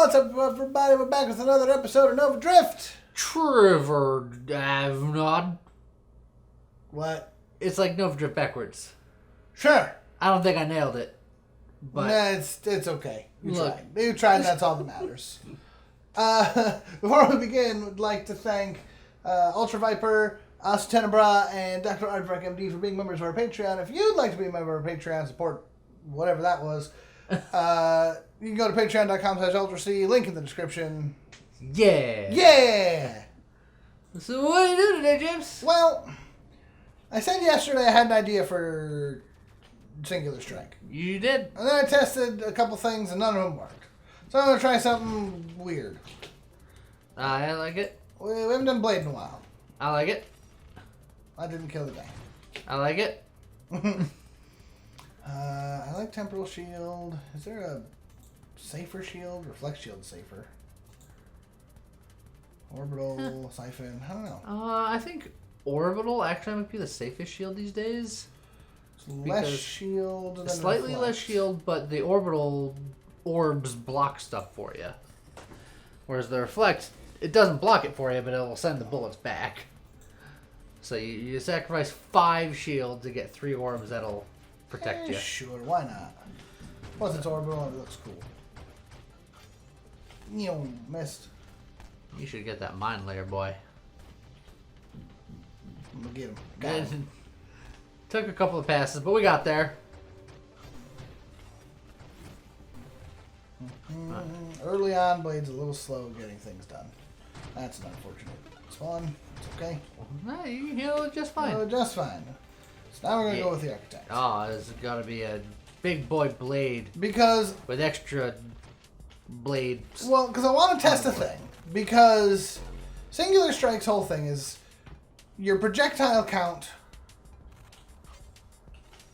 What's up, everybody? We're back with another episode of Nova Drift. Trevor Avnod. What? It's like Nova Drift backwards. Sure. I don't think I nailed it. But Nah, it's okay. Look. You tried, and that's all that matters. Before we begin, we'd like to thank Ultra Viper, Us Tenebra, and Dr. Ardvark MD for being members of our Patreon. If you'd like to be a member of our Patreon, support whatever that was, you can go to patreon.com/ultrac, link in the description. yeah. Yeah! So what do you do today, James? Well, I said yesterday I had an idea for Singular Strike. You did. And then I tested a couple things and none of them worked. So I'm going to try something weird. I like it. We haven't done Blade in a while. I like it. I didn't kill the guy. I like it. I like Temporal Shield. Is there a safer shield? Reflect Shield safer. Orbital, Siphon. I don't know. I think Orbital actually might be the safest shield these days. It's less shield than Slightly reflect. less shield, but the orbital orbs block stuff for you. Whereas the Reflect, it doesn't block it for you, but it will send the bullets back. So you sacrifice 5 shield to get 3 orbs that'll protect you. Sure, why not? Plus it's orbital and it looks cool. Missed. You should get that mine layer, boy. I'm gonna get him. Got It him. took a couple of passes, but we got there. Early on, Blade's a little slow getting things done. That's unfortunate. It's fun. It's okay. No, you heal just fine. Just fine. So now we're going to go with the Architect. Oh, it's got to be a big boy blade Because, with extra blades. well, because I want to test a thing. Because Singular Strike's whole thing is your projectile count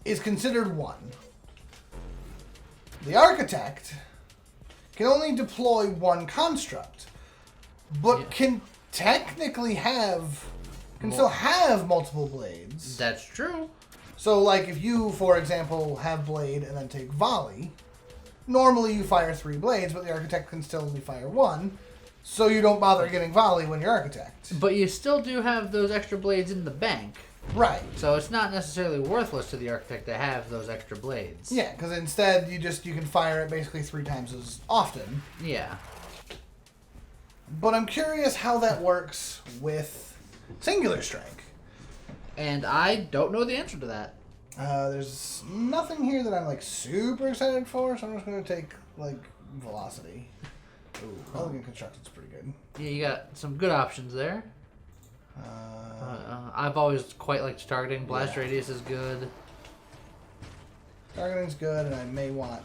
is considered 1. The Architect can only deploy 1 construct, but can technically still have multiple blades. That's true. So, like, if you, for example, have Blade and then take Volley, normally you fire 3 blades, but the Architect can still only fire 1, so you don't bother getting Volley when you're Architect. But you still do have those extra blades in the bank. Right. So it's not necessarily worthless to the Architect to have those extra blades. Yeah, because instead you can fire it basically 3 times as often. Yeah. But I'm curious how that works with Singular Strike. And I don't know the answer to that. There's nothing here that I'm like super excited for, so I'm just going to take like Velocity. Ooh, Elegant Construction's pretty good. Yeah, you got some good options there. I've always quite liked targeting. Blast radius is good. Targeting's good, and I may want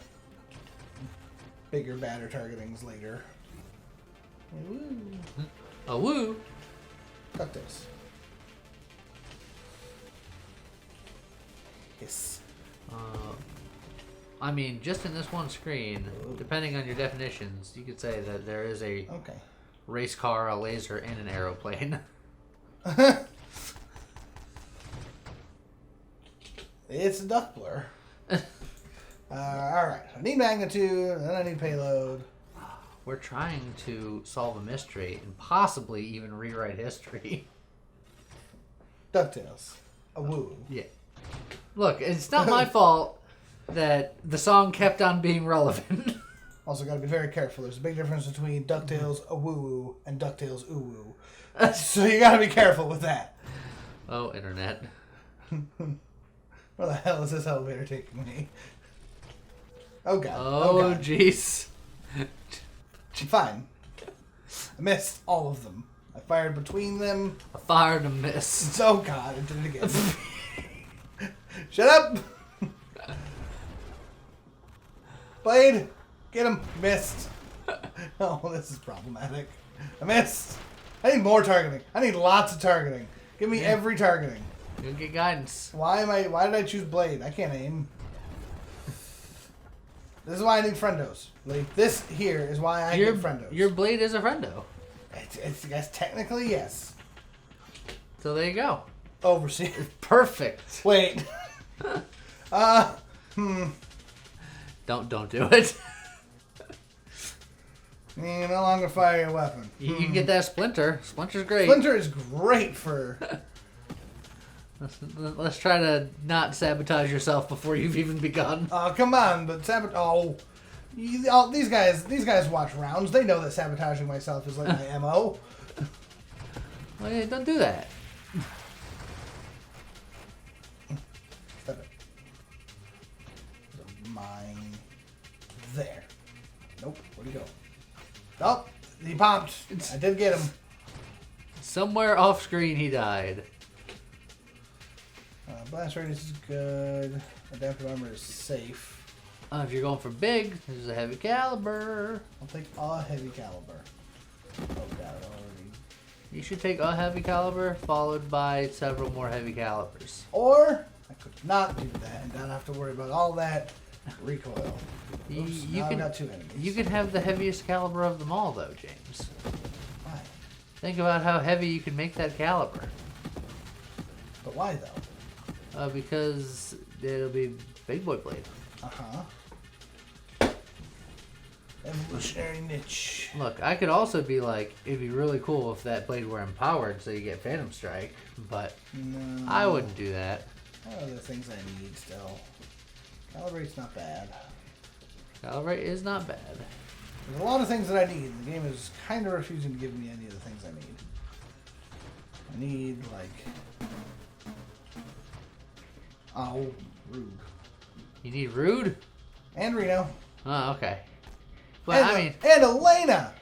bigger, badder targetings later. Woo. A woo. DuckTales. Yes. I mean, just in this one screen, depending on your definitions, you could say that there is a Okay. race car, a laser, and an aeroplane. It's a duck blur. Alright. I need magnitude, and then I need payload. We're trying to solve a mystery and possibly even rewrite history. DuckTales. A woo. Yeah. Look, it's not my fault that the song kept on being relevant. Also, got to be very careful. There's a big difference between DuckTales a woo and DuckTales ooh woo. So you got to be careful with that. Oh, internet. Where the hell is this elevator taking me? Oh god. Oh, god. jeez. Fine. I missed all of them. I fired between them. I fired a miss. Oh god, I did it again. Shut up! Blade! Get him! Missed. Oh, this is problematic. I missed. I need more targeting. I need lots of targeting. Give me every targeting. You'll get guidance. Why did I choose Blade? I can't aim. This is why I need friendos. Like, this here is why I need friendos. Your blade is a friendo. It's yes, technically yes. So there you go. Overseer. Perfect. Wait. Don't do it. You no longer fire your weapon. You can get that splinter. Splinter's great. Splinter is great for... Let's try to not sabotage yourself before you've even begun. Oh, come on, but these guys watch rounds. They know that sabotaging myself is like my MO. Well, yeah, don't do that. Stop it. Mine. There. Nope. Where'd he go? Oh, he popped. I did get him. Somewhere off screen he died. Blast radius is good. Adaptive armor is safe. If you're going for big, this is a heavy caliber. I'll take a heavy caliber. Oh god, already. You should take a heavy caliber followed by several more heavy calibers. Or I could not do that and not have to worry about all that recoil. Oops, now I've got two enemies. You can have the heaviest caliber of them all, though, James. Why? Think about how heavy you can make that caliber. But why though? Because it'll be big boy blade. Evolutionary niche. Look, I could also be like, it'd be really cool if that blade were empowered so you get Phantom Strike, but no, I wouldn't do that. What are the things I need still? Calibrate's not bad. Calibrate is not bad. There's a lot of things that I need. The game is kind of refusing to give me any of the things I need. I need, like... Oh, Rude. You need Rude? And Reno. Oh, okay. But and, I mean... And Elena!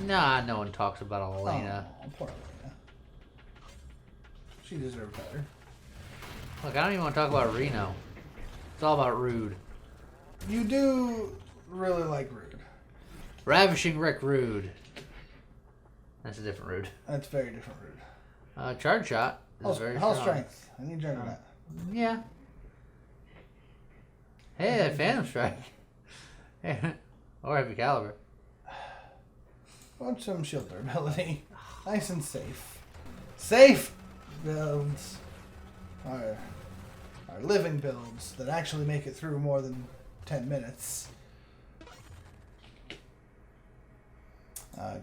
Nah, no one talks about Elena. Oh, poor Elena. She deserved better. Look, I don't even want to talk about Reno. It's all about Rude. You do really like Rude. Ravishing Rick Rude. That's a different Rude. That's very different Rude. Charge Shot is very Health strong. strength. I need Juggernaut. Yeah. Hey, that Phantom Strike. Or heavy caliber. Want some shield durability. Nice and safe. Safe builds are living builds that actually make it through more than 10 minutes.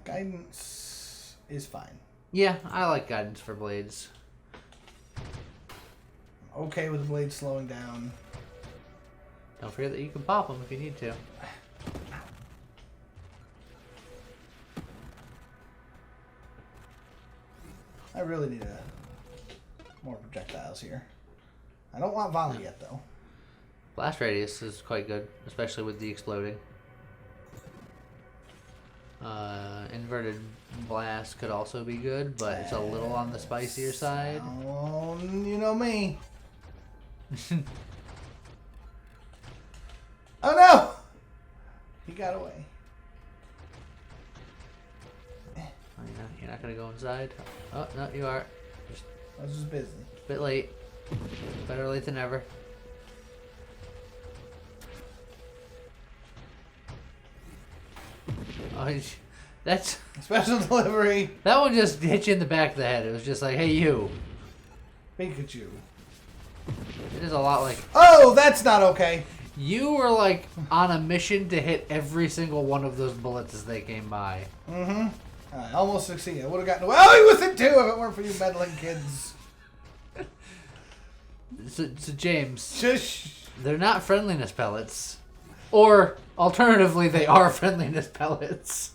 Guidance is fine. Yeah, I like guidance for blades. Okay with the blade slowing down. Don't forget that you can pop them if you need to. I really need more projectiles here. I don't want volley yet though. Blast radius is quite good, especially with the exploding. Inverted blast could also be good, but it's a little on the spicier side. Oh, you know me. Oh no! He got away. Oh, you're not gonna go inside? Oh, no, you are. I was just busy. Bit late. Better late than never. Oh, that's... Special delivery. That one just hit you in the back of the head. It was just like, hey, you. Pikachu. It is a lot like... Oh, that's not okay. You were like on a mission to hit every single one of those bullets as they came by. Mm-hmm. I almost succeeded. I would have gotten away. Oh, he was it too if it weren't for you meddling kids. So James, Shush. they're not friendliness pellets. Or, alternatively, they are friendliness pellets.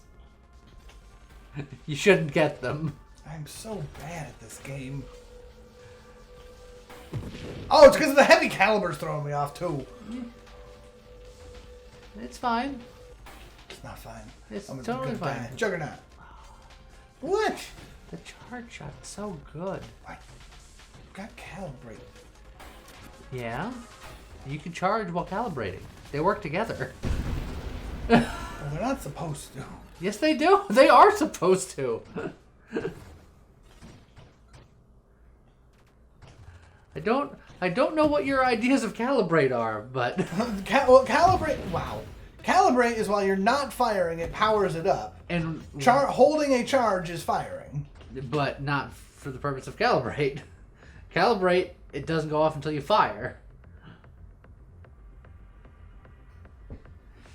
You shouldn't get them. I'm so bad at this game. Oh, it's because of the heavy calibers throwing me off, too. It's fine. It's not fine. It's I'm a totally good fine. guy. Juggernaut. What? The charge shot's so good. I got calibrate. Yeah? You can charge while calibrating. They work together. Well, they're not supposed to. Yes, they do. They are supposed to. I don't know what your ideas of calibrate are, but Well, calibrate. Wow. Calibrate is while you're not firing, it powers it up. and Holding a charge is firing. but not for the purpose of calibrate. Calibrate, it doesn't go off until you fire.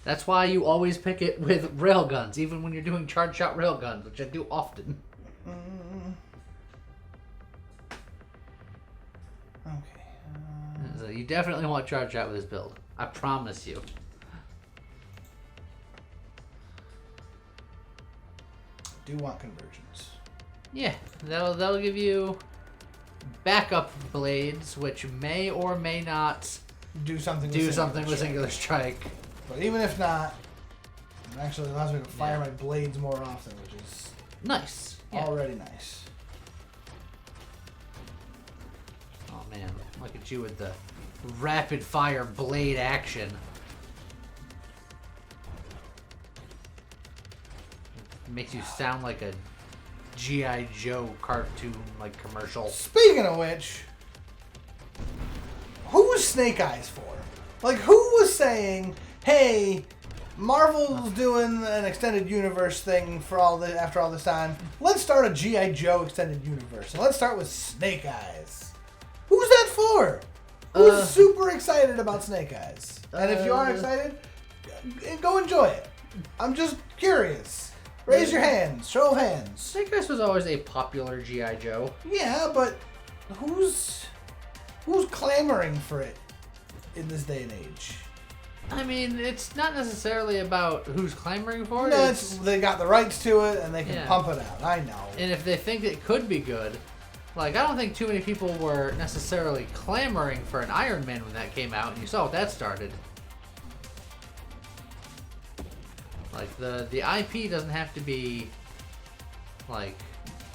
That's why you always pick it with railguns, even when you're doing charge shot railguns, which I do often. Okay. So you definitely want charge shot with this build. I promise you. Do want conversions. Yeah, that'll give you backup blades, which may or may not Do something with singular strike. But even if not, it actually allows me to fire my blades more often, which is nice. Yeah. Already nice. Oh man, look at you with the rapid fire blade action. It makes you sound like a G.I. Joe cartoon like commercial. Speaking of which, who was Snake Eyes for? Like, who was saying, "Hey, Marvel's doing an extended universe thing for after all this time. Let's start a G.I. Joe extended universe, and let's start with Snake Eyes." Who's that for? Who's super excited about Snake Eyes? And if you are excited, go enjoy it. I'm just curious. Raise your hands. Show of hands. Snake Eyes was always a popular G.I. Joe. Yeah, but who's clamoring for it in this day and age? I mean, it's not necessarily about who's clamoring for it. No, they got the rights to it, and they can pump it out. I know. And if they think it could be good, like, I don't think too many people were necessarily clamoring for an Iron Man when that came out, and you saw what that started. Like, the IP doesn't have to be, like,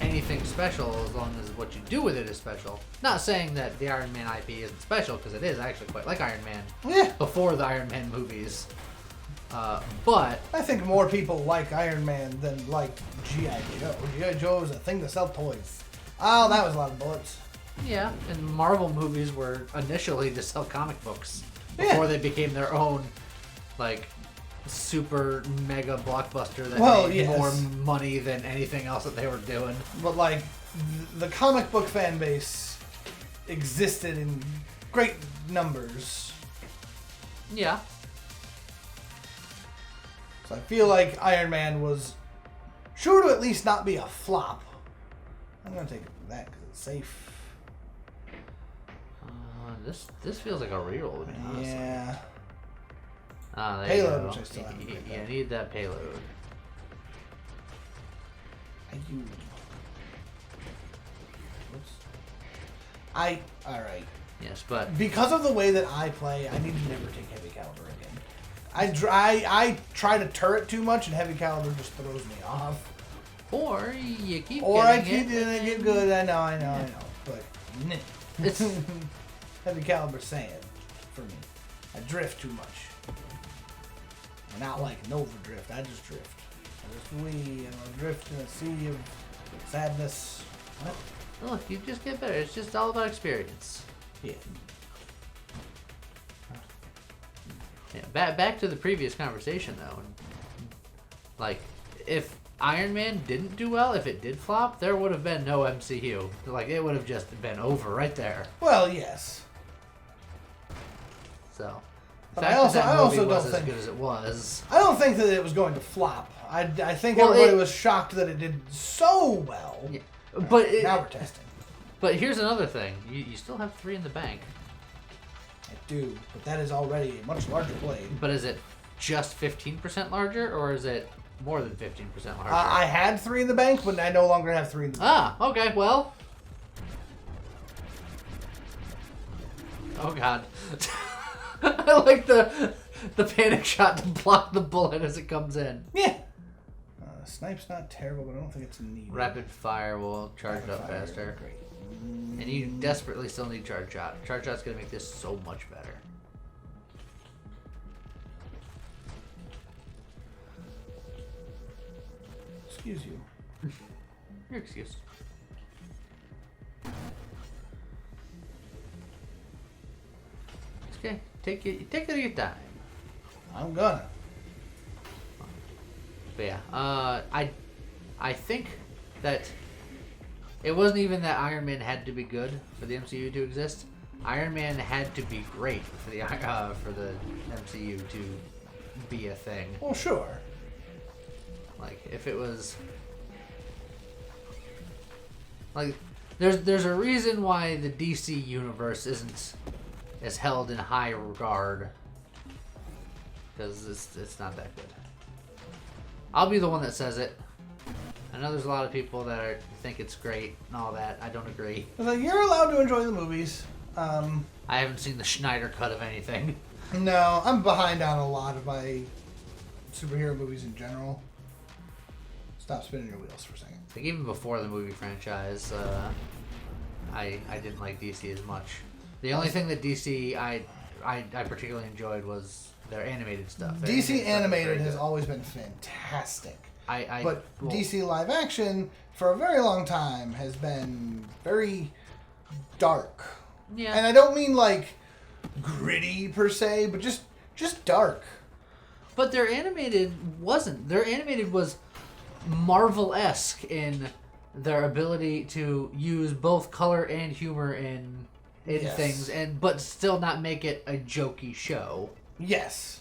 anything special as long as what you do with it is special. Not saying that the Iron Man IP isn't special, because it is. I actually quite like Iron Man. Yeah. Before the Iron Man movies. But I think more people like Iron Man than like G.I. Joe. G.I. Joe is a thing to sell toys. Oh, that was a lot of bullets. yeah, and Marvel movies were initially to sell comic books before they became their own, like, super mega blockbuster that made more money than anything else that they were doing. But like, the comic book fan base existed in great numbers. Yeah. So I feel like Iron Man was sure to at least not be a flop. I'm gonna take that because it's safe. This feels like a reroll to me, honestly. Yeah. Ah, there Payload, you go. which I still haven't picked You up. need that payload. Alright. Yes, but Because of the way that I play, I need to never take heavy caliber again. I try to turret too much, and heavy caliber just throws me off. or you keep Or I getting keep it, doing it, get good. I know. But It's heavy caliber sand for me. I drift too much. And not like an overdrift. I just drift. I just wee and I drift in a sea of sadness. What? look, you just get better. It's just all about experience. Yeah. Yeah, back to the previous conversation though. Like, if Iron Man didn't do well, if it did flop, there would have been no MCU. Like, it would have just been over right there. Well, yes. So, the But fact I also that movie don't was as think good as it was. I don't think that it was going to flop. I think Well, everybody was shocked that it did so well. Yeah, but Now we're testing. But here's another thing: you still have 3 in the bank. I do, but that is already a much larger blade. But is it just 15% larger, or is it more than 15% larger? I had 3 in the bank, but I no longer have 3 in the bank. Ah, okay, well. Oh god. I like the panic shot to block the bullet as it comes in. Yeah. Snipe's not terrible, but I don't think it's needed. Rapid fire will charge it up faster. Great. And you desperately still need charge shot. Charge shot's gonna make this so much better. Excuse you. Your excuse. Okay, take it at your time. I'm gonna. But yeah, I think that it wasn't even that Iron Man had to be good for the MCU to exist. Iron Man had to be great for the MCU to be a thing. Well, sure. Like, if it was... Like, there's a reason why the DC universe is held in high regard. Because it's not that good. I'll be the one that says it. I know there's a lot of people that think it's great and all that. I don't agree. Like, you're allowed to enjoy the movies. I haven't seen the Schneider cut of anything. No, I'm behind on a lot of my superhero movies in general. Stop spinning your wheels for a second. Like, even before the movie franchise, I didn't like DC as much. The only thing that DC I particularly enjoyed was their animated stuff. DC animated has always been fantastic. But well, DC live action, for a very long time, has been very dark. Yeah. And I don't mean like gritty per se, but just dark. But their animated wasn't. Their animated was Marvel-esque in their ability to use both color and humor in Yes. things, but still not make it a jokey show. Yes.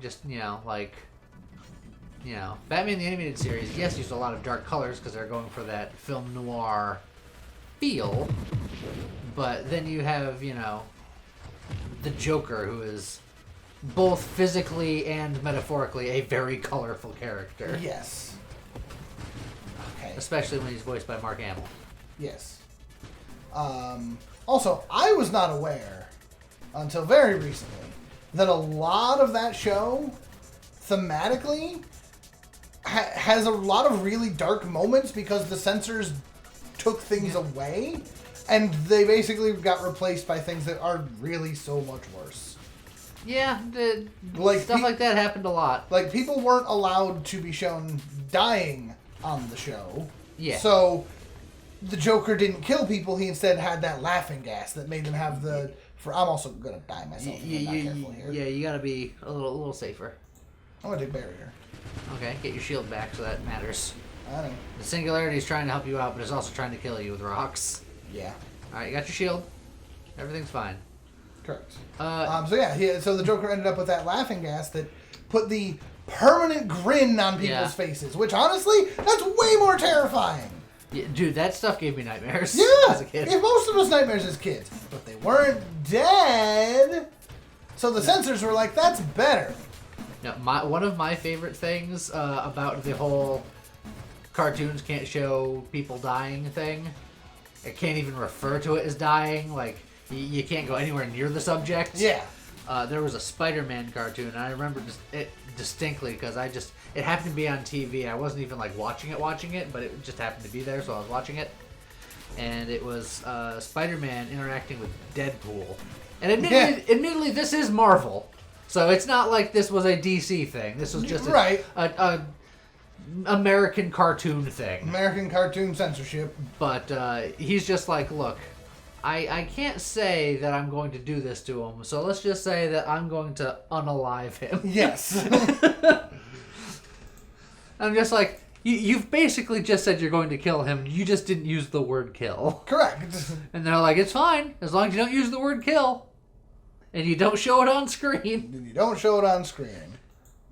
Just, Batman the Animated Series, yes, used a lot of dark colors because they're going for that film noir feel. But then you have, the Joker, who is both physically and metaphorically a very colorful character. Yes. Okay. Especially when he's voiced by Mark Hamill. Yes. Also, I was not aware until very recently that a lot of that show, thematically, has a lot of really dark moments because the censors took things away, and they basically got replaced by things that are really so much worse. Yeah, Like stuff like that happened a lot. Like, people weren't allowed to be shown dying on the show. Yeah. So, the Joker didn't kill people. He instead had that laughing gas that made him have the... I'm also going to die myself if I'm not careful here. Yeah, you gotta be a little safer. I'm going to take barrier. Okay, get your shield back so that matters. I know. The Singularity is trying to help you out, but it's also trying to kill you with rocks. Yeah. Alright, you got your shield. Everything's fine. Correct. Uh, So the Joker ended up with that laughing gas that put the permanent grin on people's faces, which honestly, that's way more terrifying. Yeah, dude, that stuff gave me nightmares Yeah, as a kid. if most of us nightmares as kids, but they weren't dead. So the censors were like, "That's better." Now, one of my favorite things about the whole cartoons can't show people dying thing, it can't even refer to it as dying. Like, you can't go anywhere near the subject. Yeah. There was a Spider-Man cartoon, and I remember it distinctly because it happened to be on TV. I wasn't even like watching it, but it just happened to be there, so I was watching it. And it was Spider-Man interacting with Deadpool. And admittedly, this is Marvel, so it's not like this was a DC thing. This was just a American cartoon thing. American cartoon censorship. But he's just like, look, I can't say that I'm going to do this to him, so let's just say that I'm going to unalive him. Yes. I'm just like, you've basically just said you're going to kill him, you just didn't use the word kill. Correct. And they're like, it's fine, as long as you don't use the word kill. And you don't show it on screen. And you don't show it on screen.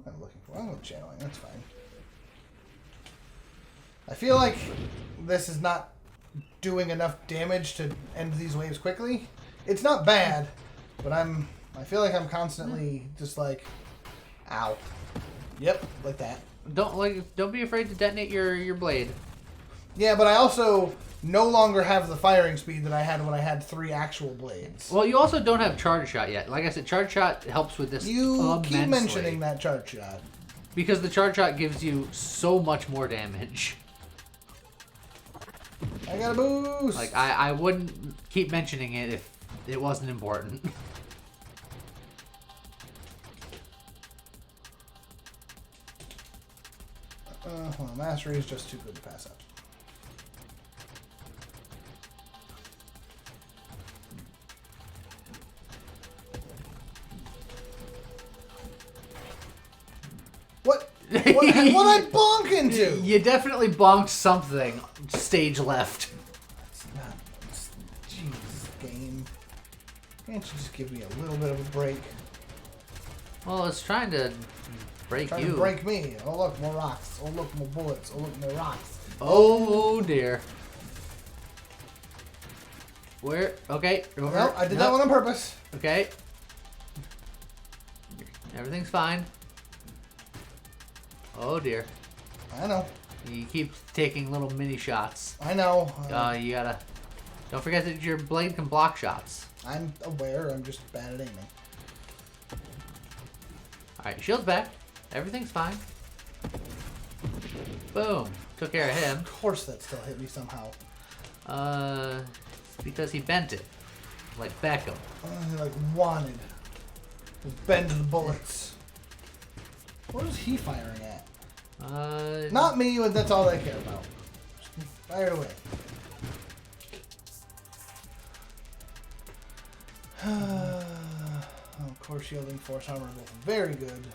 I'm with channeling, that's fine. I feel like this is not doing enough damage to end these waves quickly. It's not bad, but I feel like I'm constantly just like, ow. Yep, like that. Don't be afraid to detonate your blade. Yeah, but I also no longer have the firing speed that I had when I had 3 actual blades. Well, you also don't have charge shot yet. Like I said, charge shot helps with this You keep immensely. mentioning that charge shot. Because the charge shot gives you so much more damage. I got a boost. Like, I wouldn't keep mentioning it if it wasn't important. Well, mastery is just too good to pass up. What? What I bonk into? You definitely bonked something. Stage left. It's not. Jeez, game. Can't you just give me a little bit of a break? Well, it's trying to break Trying you. to break me. Oh, look, more rocks. Oh, look, more bullets. Oh, look, more rocks. Oh, dear. Where? Okay. Over. No, I did that one on purpose. Okay. Everything's fine. Oh, dear. I know. You keep taking little mini shots. I know. You gotta... Don't forget that your blade can block shots. I'm aware. I'm just bad at aiming. Alright, shield's back. Everything's fine. Boom. Took care of him. Of course that still hit me somehow. It's because he bent it. Like Beckham. Like wanted to bend the bullets. What is he firing at? Not me, but that's all I care about. Just fire it away. Of course, shielding, force armor, both very good.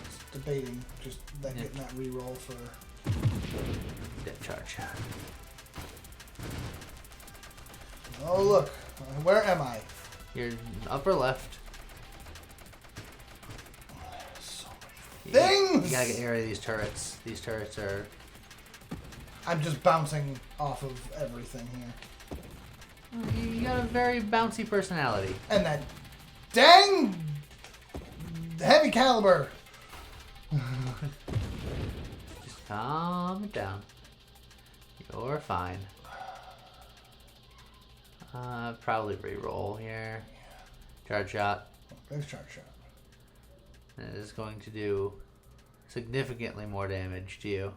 Just debating, just that getting that reroll for Death charge. Oh look, where am I? You're upper left. So many things. You gotta get rid of these turrets. These turrets are... I'm just bouncing off of everything here. You got a very bouncy personality. And that dang heavy caliber. Just calm it down. You're fine. Probably reroll here. Charge shot. There's charge shot. And it is going to do significantly more damage to you.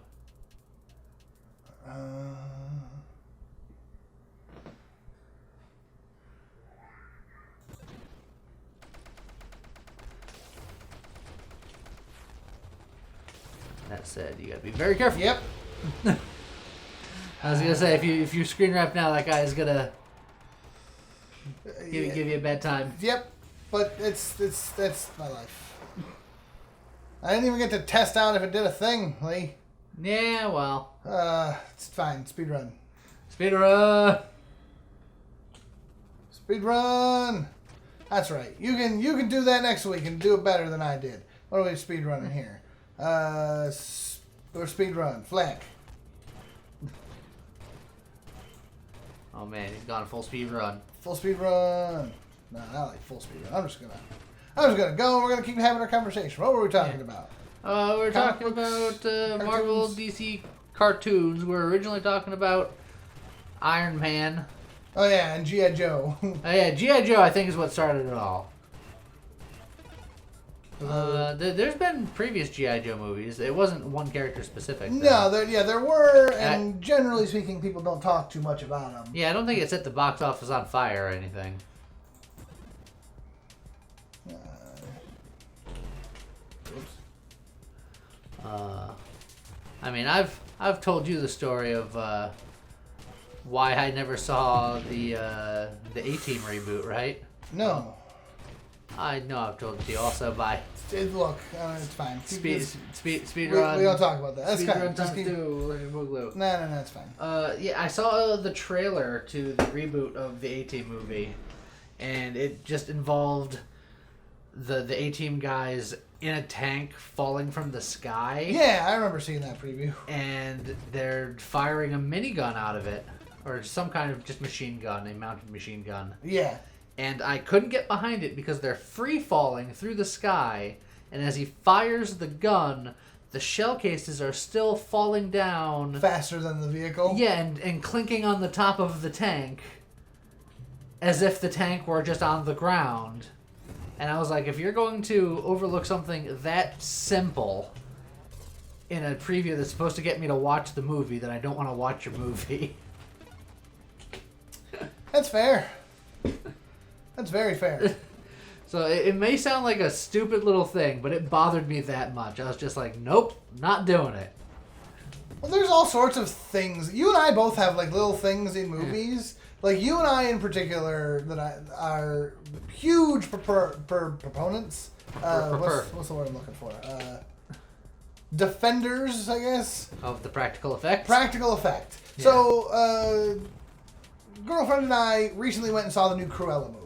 That said, you gotta be very careful. Yep. I was gonna say, if you screen wrap now, that guy is gonna give you a bad time. Yep. But that's my life. I didn't even get to test out if it did a thing, Lee. Yeah, well. It's fine. Speed run. Speedrun. Speed run. That's right. You can do that next week and do it better than I did. What are we speed running here? Or speed run. Fleck. Oh man, he's gone full speed run. Full speed run. No, I like full speed run. I'm just gonna go. We're gonna keep having our conversation. What were we talking about? We're Comic talking books, about Marvel cartoons. DC cartoons. We're originally talking about Iron Man. Oh yeah, and G.I. Joe. Oh yeah, G.I. Joe I think is what started it all. There's been previous G.I. Joe movies. It wasn't one character specific. No, there were, and generally speaking, people don't talk too much about them. Yeah, I don't think it set the box office on fire or anything. I mean, I've told you the story of why I never saw the A-Team reboot, right? No. I know I've told it to you also by Look, it's fine. speed We run. don't talk about that. That's Speed fine. run Just times keep... two. No, it's fine. Yeah, I saw the trailer to the reboot of the A-Team movie, and it just involved the A-Team guys in a tank falling from the sky. Yeah, I remember seeing that preview. And they're firing a minigun out of it, or some kind of just machine gun, a mounted machine gun. Yeah. And I couldn't get behind it because they're free falling through the sky, and as he fires the gun, the shell cases are still falling down Faster than the vehicle. Yeah, and clinking on the top of the tank as if the tank were just on the ground. And I was like, if you're going to overlook something that simple in a preview that's supposed to get me to watch the movie, then I don't want to watch your movie. That's fair. That's very fair. So it may sound like a stupid little thing, but it bothered me that much. I was just like, nope, not doing it. Well, there's all sorts of things. You and I both have like little things in movies. Like you and I in particular that are huge proponents. What's the word I'm looking for? Defenders, I guess. Of the practical effects? Practical effect. Yeah. So, girlfriend and I recently went and saw the new Cruella movie.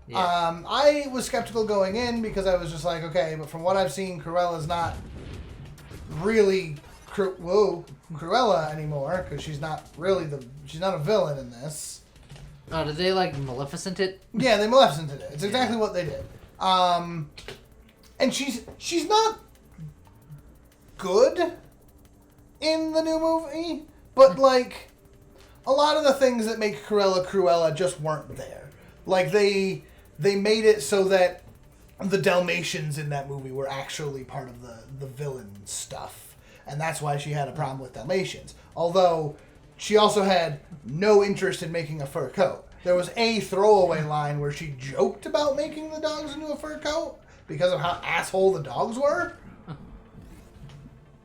Yeah. I was skeptical going in because I was just like, okay, but from what I've seen, Cruella's not really Cruella anymore because she's not really she's not a villain in this. Oh, did they like Maleficent it? Yeah, they Maleficented it. It's exactly what they did. And she's not good in the new movie, but like a lot of the things that make Cruella just weren't there. Like they made it so that the Dalmatians in that movie were actually part of the villain stuff, and that's why she had a problem with Dalmatians. Although she also had no interest in making a fur coat. There was a throwaway line where she joked about making the dogs into a fur coat because of how asshole the dogs were.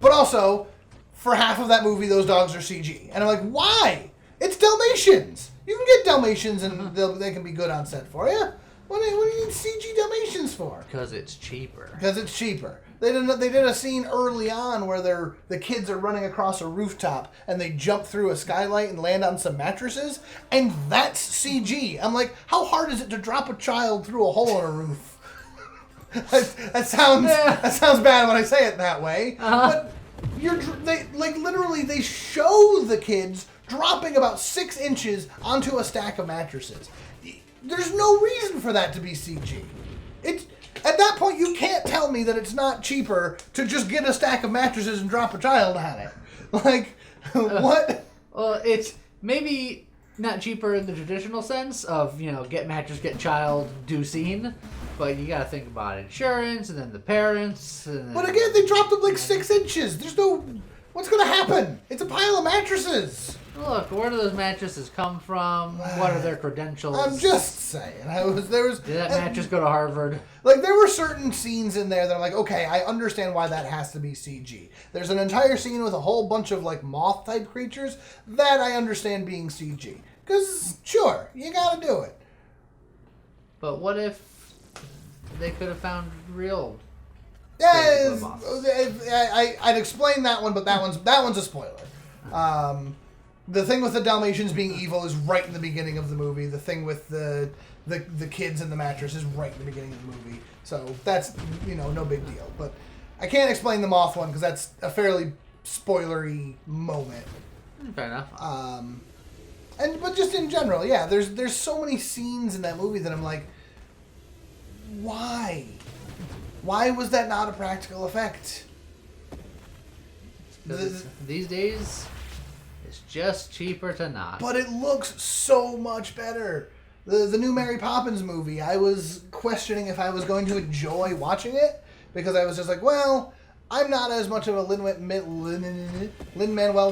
But also, for half of that movie, those dogs are CG. And I'm like, why? It's Dalmatians! You can get Dalmatians and they can be good on set for you. What do you need CG Dalmatians for? Because it's cheaper. Because it's cheaper. They did a scene early on where the kids are running across a rooftop and they jump through a skylight and land on some mattresses, and that's CG. I'm like, how hard is it to drop a child through a hole in a roof? that sounds bad when I say it that way. But they show the kids dropping about 6 inches onto a stack of mattresses. There's no reason for that to be CG. At that point, you can't tell me that it's not cheaper to just get a stack of mattresses and drop a child on it. Like, what? Well, it's maybe not cheaper in the traditional sense of, get mattress, get child, do scene. But you gotta think about insurance and then the parents. But again, they dropped them like 6 inches. There's no... What's gonna happen? It's a pile of mattresses. Look, where do those mattresses come from? What are their credentials? I'm just saying. Did that mattress go to Harvard? Like, there were certain scenes in there that I'm like, okay, I understand why that has to be CG. There's an entire scene with a whole bunch of, like, moth-type creatures that I understand being CG. Because, sure, you gotta do it. But what if they could have found real... Yeah, I'd explain that one, but that one's a spoiler. The thing with the Dalmatians being evil is right in the beginning of the movie. The thing with the kids in the mattress is right in the beginning of the movie. So that's, no big deal. But I can't explain the moth one because that's a fairly spoilery moment. Fair enough. But just in general, yeah, there's so many scenes in that movie that I'm like, why? Why was that not a practical effect? These days, it's just cheaper to not. But it looks so much better. The new Mary Poppins movie, I was questioning if I was going to enjoy watching it because I was just like, well, I'm not as much of a Lin-Manuel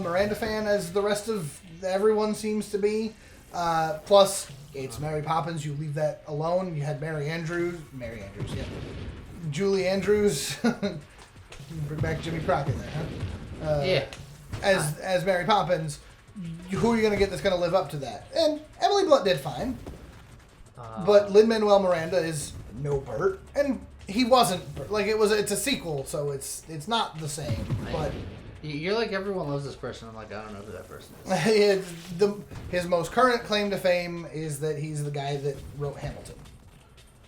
Miranda fan as the rest of everyone seems to be. Plus, it's Mary Poppins. You leave that alone. You had Mary Andrews, yeah. Julie Andrews. Bring back Jimmy Crockett there, huh? Yeah. As Mary Poppins, who are you going to get that's going to live up to that? And Emily Blunt did fine. But Lin-Manuel Miranda is no Bert. And he wasn't Bert. Like, it's a sequel, so it's not the same. But you're like, everyone loves this person. I'm like, I don't know who that person is. His most current claim to fame is that he's the guy that wrote Hamilton.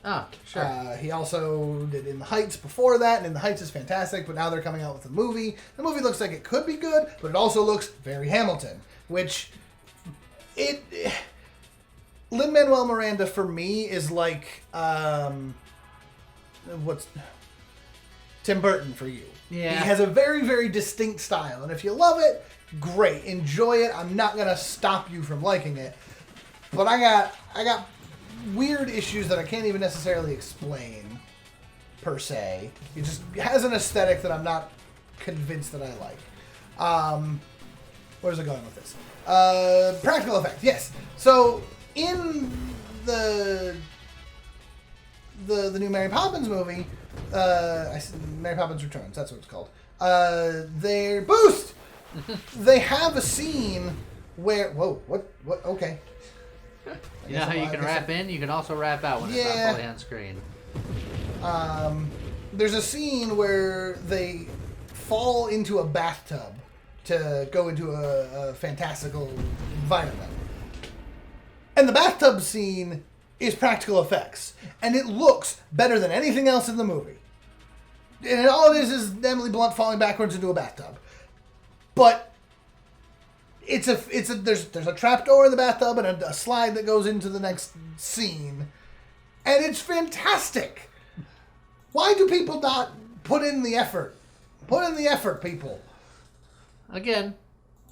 Oh, sure. He also did In the Heights before that, and In the Heights is fantastic, but now they're coming out with a movie. The movie looks like it could be good, but it also looks very Hamilton, which Lin-Manuel Miranda for me is like what's Tim Burton for you. Yeah. He has a very, very distinct style, and if you love it, great, enjoy it. I'm not gonna stop you from liking it, but I got weird issues that I can't even necessarily explain, per se. It just has an aesthetic that I'm not convinced that I like. Where's it going with this? Practical effect, yes. So, in the new Mary Poppins movie, Mary Poppins Returns, that's what it's called. Their boost! They have a scene where... Whoa, what, okay. You know how you can wrap in? You can also wrap out when it's not fully on screen. There's a scene where they fall into a bathtub to go into a fantastical environment. And the bathtub scene is practical effects. And it looks better than anything else in the movie. And all it is Emily Blunt falling backwards into a bathtub. But there's a trapdoor in the bathtub and a slide that goes into the next scene. And it's fantastic. Why do people not put in the effort? Put in the effort, people. Again,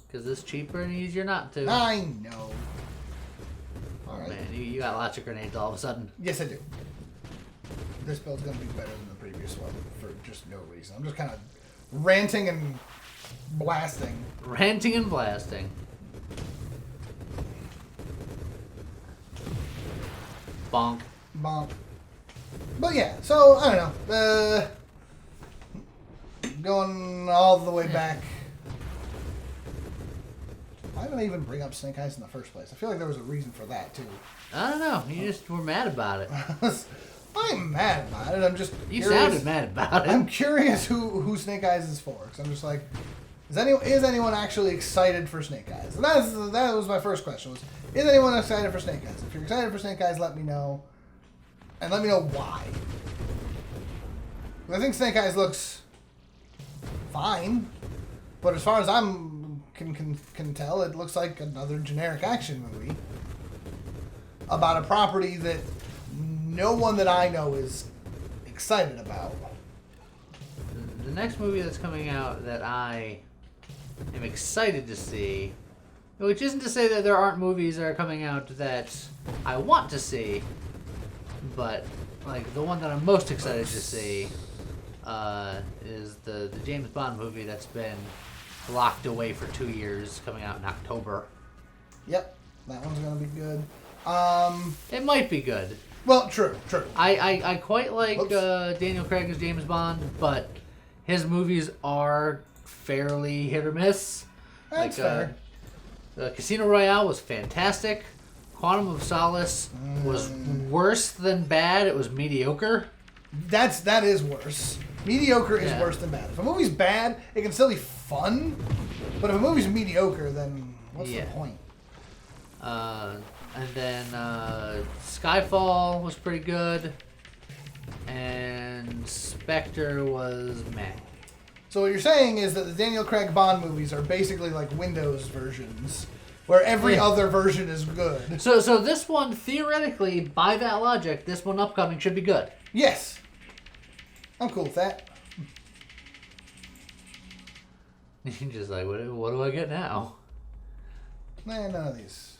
because it's cheaper and easier not to. I know. Oh, right. Man, you got lots of grenades all of a sudden. Yes, I do. This build's going to be better than the previous one for just no reason. I'm just kind of ranting and blasting. Ranting and blasting. Bonk. Bonk. But yeah, so, I don't know. Going all the way back. Why did I even bring up Snake Eyes in the first place? I feel like there was a reason for that, too. I don't know. You just were mad about it. I'm mad about it. I'm just You curious. sounded mad about it. I'm curious who Snake Eyes is for. Because I'm just like, is anyone actually excited for Snake Eyes? And that was my first question. Is anyone excited for Snake Eyes? If you're excited for Snake Eyes, let me know. And let me know why. I think Snake Eyes looks fine. But as far as can tell, it looks like another generic action movie about a property that no one that I know is excited about. The next movie that's coming out that I am excited to see, which isn't to say that there aren't movies that are coming out that I want to see, but like the one that I'm most excited to see is the James Bond movie that's been locked away for 2 years, coming out in October. Yep, that one's gonna be good. It might be good. Well, true. I quite like Daniel Craig as James Bond, but his movies are fairly hit or miss. That's fair. Casino Royale was fantastic. Quantum of Solace was worse than bad. It was mediocre. That is worse. Mediocre is worse than bad. If a movie's bad, it can still be fun. But if a movie's mediocre, then what's the point? And then Skyfall was pretty good. And Spectre was meh. So what you're saying is that the Daniel Craig Bond movies are basically like Windows versions, where every other version is good. So this one, theoretically, by that logic, this one upcoming should be good. Yes. I'm cool with that. You're just like, what do I get now? Nah, none of these.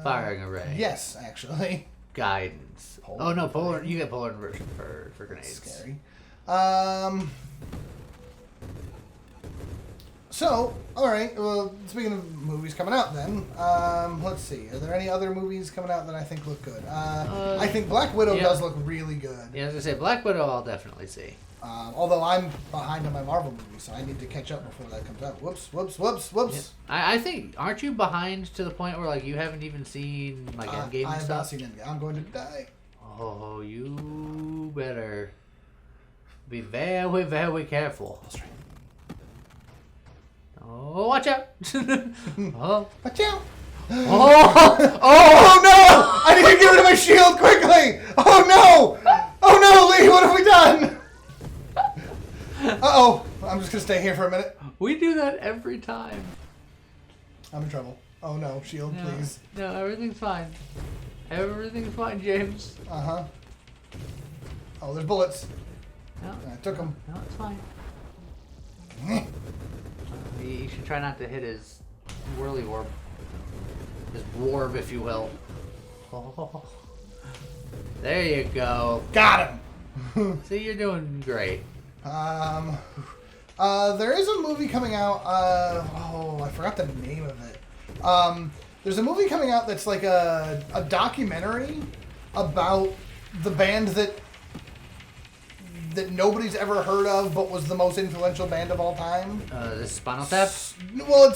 Firing array. Yes, actually. Guidance. Polar. You get polar inversion for grenades. That's scary. So, alright, well, speaking of movies coming out then, let's see. Are there any other movies coming out that I think look good? I think Black Widow does look really good. Yeah, I was going to say, Black Widow I'll definitely see. Although I'm behind on my Marvel movies, so I need to catch up before that comes out. Whoops. Yeah. I think, aren't you behind to the point where, like, you haven't even seen, like, Endgame and stuff? I have not seen Endgame. I'm going to die. Oh, you better be very, very careful. That's right. Oh, watch out! Oh. Watch out! Oh no! I need to get rid of my shield quickly! Oh no, Lee, what have we done? Uh-oh. I'm just gonna stay here for a minute. We do that every time. I'm in trouble. Oh no, shield, please. No, everything's fine. Everything's fine, James. Uh-huh. Oh, there's bullets. No. I took them. No, it's fine. You should try not to hit his whirly orb. His warb, if you will. Oh. There you go. Got him! See, you're doing great. There is a movie coming out, I forgot the name of it. There's a movie coming out that's like a documentary about the band that nobody's ever heard of, but was the most influential band of all time. This Spinal Tap? Well,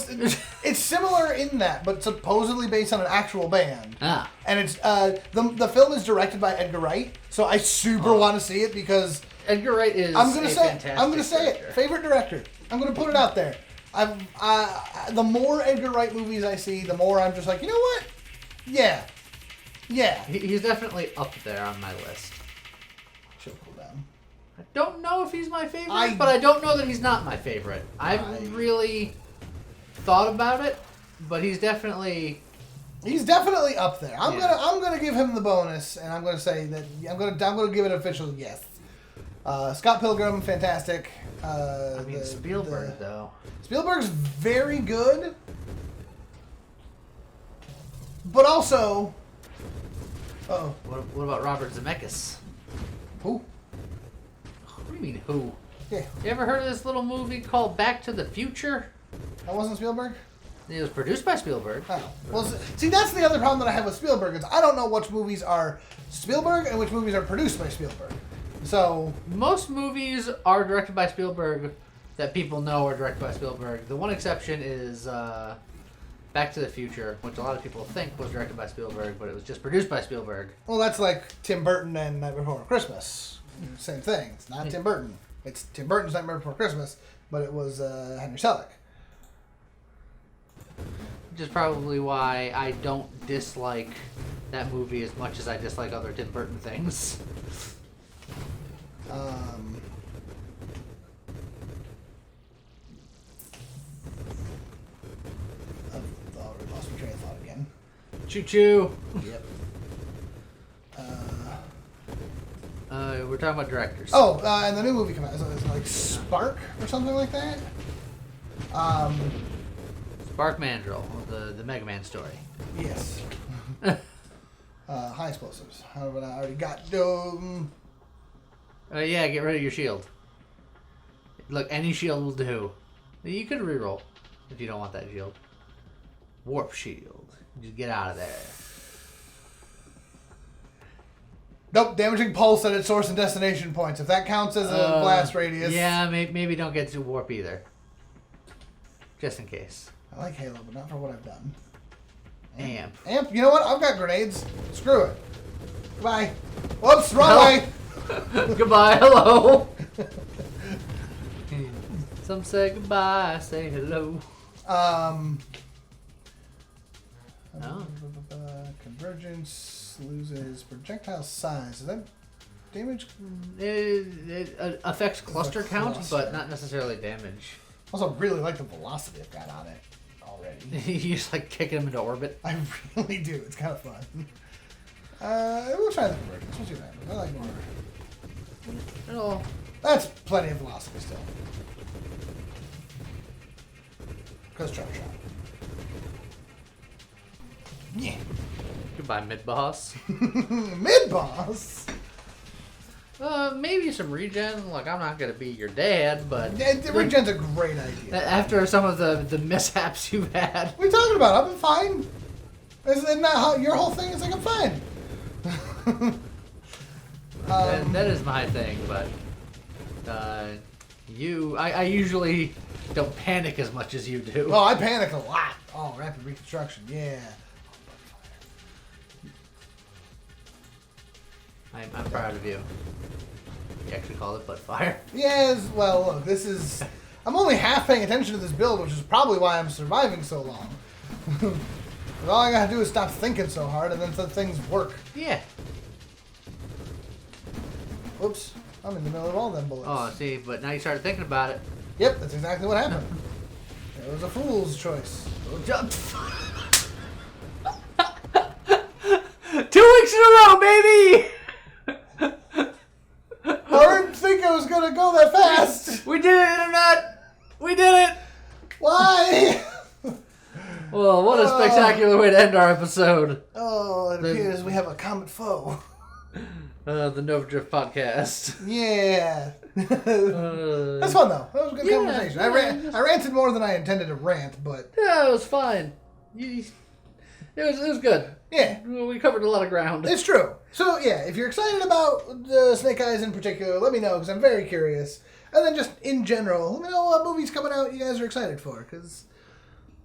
it's similar in that, but supposedly based on an actual band. Ah. And it's the film is directed by Edgar Wright, so I super want to see it because Edgar Wright is fantastic it. Favorite director. I'm gonna put it out there. The more Edgar Wright movies I see, the more I'm just like, you know what? Yeah. Yeah. He's definitely up there on my list. Chill, cool down. I don't know if he's my favorite, but I don't know that he's not my favorite. I haven't really thought about it, but he's definitely up there. I'm gonna give him the bonus, and I'm gonna say that I'm gonna give it an official yes. Scott Pilgrim, fantastic. Spielberg though. Spielberg's very good, but also, What about Robert Zemeckis? Who? What do you mean who? Yeah. You ever heard of this little movie called Back to the Future? That wasn't Spielberg? It was produced by Spielberg. Oh. Well, see, that's the other problem that I have with Spielberg is I don't know which movies are Spielberg and which movies are produced by Spielberg. So most movies are directed by Spielberg that people know are directed by Spielberg. The one exception is Back to the Future, which a lot of people think was directed by Spielberg, but it was just produced by Spielberg. Well, that's like Tim Burton and Night Before Christmas. Same thing. It's not Tim Burton. It's Tim Burton's Nightmare Before Christmas, but it was Henry Selick. Which is probably why I don't dislike that movie as much as I dislike other Tim Burton things. I've already lost my train of thought again. Choo choo. Yep. We're talking about directors. Oh, and the new movie came out. It's like Spark or something like that. Spark Mandrill, the Mega Man story. Yes. High explosives. However, I already got Yeah, get rid of your shield. Look, any shield will do. You could reroll if you don't want that shield. Warp shield. Just get out of there. Nope, damaging pulse at its source and destination points. If that counts as a blast radius. Yeah, maybe don't get to warp either. Just in case. I like Halo, but not for what I've done. Amp. Amp, you know what? I've got grenades. Screw it. Goodbye. Whoops, wrong way. Goodbye, hello. Some say goodbye, say hello. No. Convergence loses projectile size. Is that damage? It affects cluster count, cluster. but not necessarily damage. Also, really like the velocity I've got on it already. You just like kicking them into orbit. I really do. It's kind of fun. We'll try the convergence. We'll see what happens. I like more. Oh, That's plenty of velocity still. Because trap shot. Yeah. goodbye, mid boss. Mid boss. Maybe some regen. Look, I'm not gonna be your dad, but Regen's a great idea. after some of the mishaps you've had. What are you talking about? I've been fine. Isn't that how your whole thing is like I'm fine? That is my thing, but I usually don't panic as much as you do. Oh, I panic a lot. Oh, rapid reconstruction, yeah. I'm proud of you. You actually called it butt fire. Yes, well, look, this is... I'm only half paying attention to this build, which is probably why I'm surviving so long. All I gotta do is stop thinking so hard, and then things work. Yeah. Whoops. I'm in the middle of all them bullets. Oh, see, but now you started thinking about it. Yep, that's exactly what happened. It was a fool's choice. 2 weeks in a row, baby! I didn't think I was gonna go that fast. We did it, Internet! We did it! Why? Well, what a spectacular way to end our episode. Oh, it appears we have a common foe. The Nova Drift podcast. Yeah. That's fun though. That was a good conversation. I ranted more than I intended to rant, but Yeah, it was fine. It was good. yeah, We covered a lot of ground. it's true. So yeah, if you're excited about Snake Eyes in particular, let me know because I'm very curious. And then just in general, let me know what movies coming out you guys are excited for because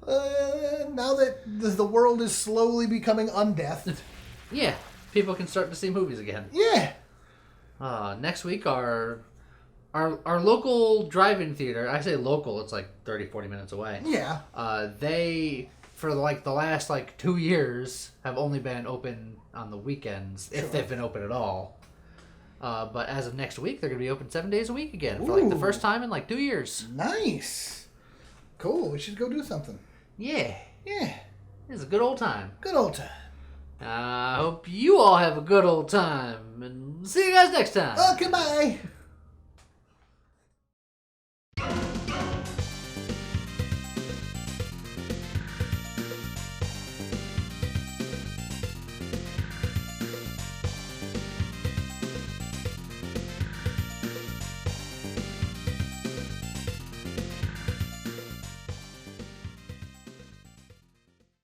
now that the world is slowly becoming undeath. Yeah, people can start to see movies again. Yeah. Next week, our local drive-in theater, I say local, it's like 30, 40 minutes away. Yeah. They for like the last like 2 years have only been open on the weekends, if they've been open at all. But as of next week, they're going to be open 7 days a week again for like the first time in like 2 years. Nice. Cool. We should go do something. Yeah. Yeah. It's a good old time. Good old time. I hope you all have a good old time. And see you guys next time. Okay, bye.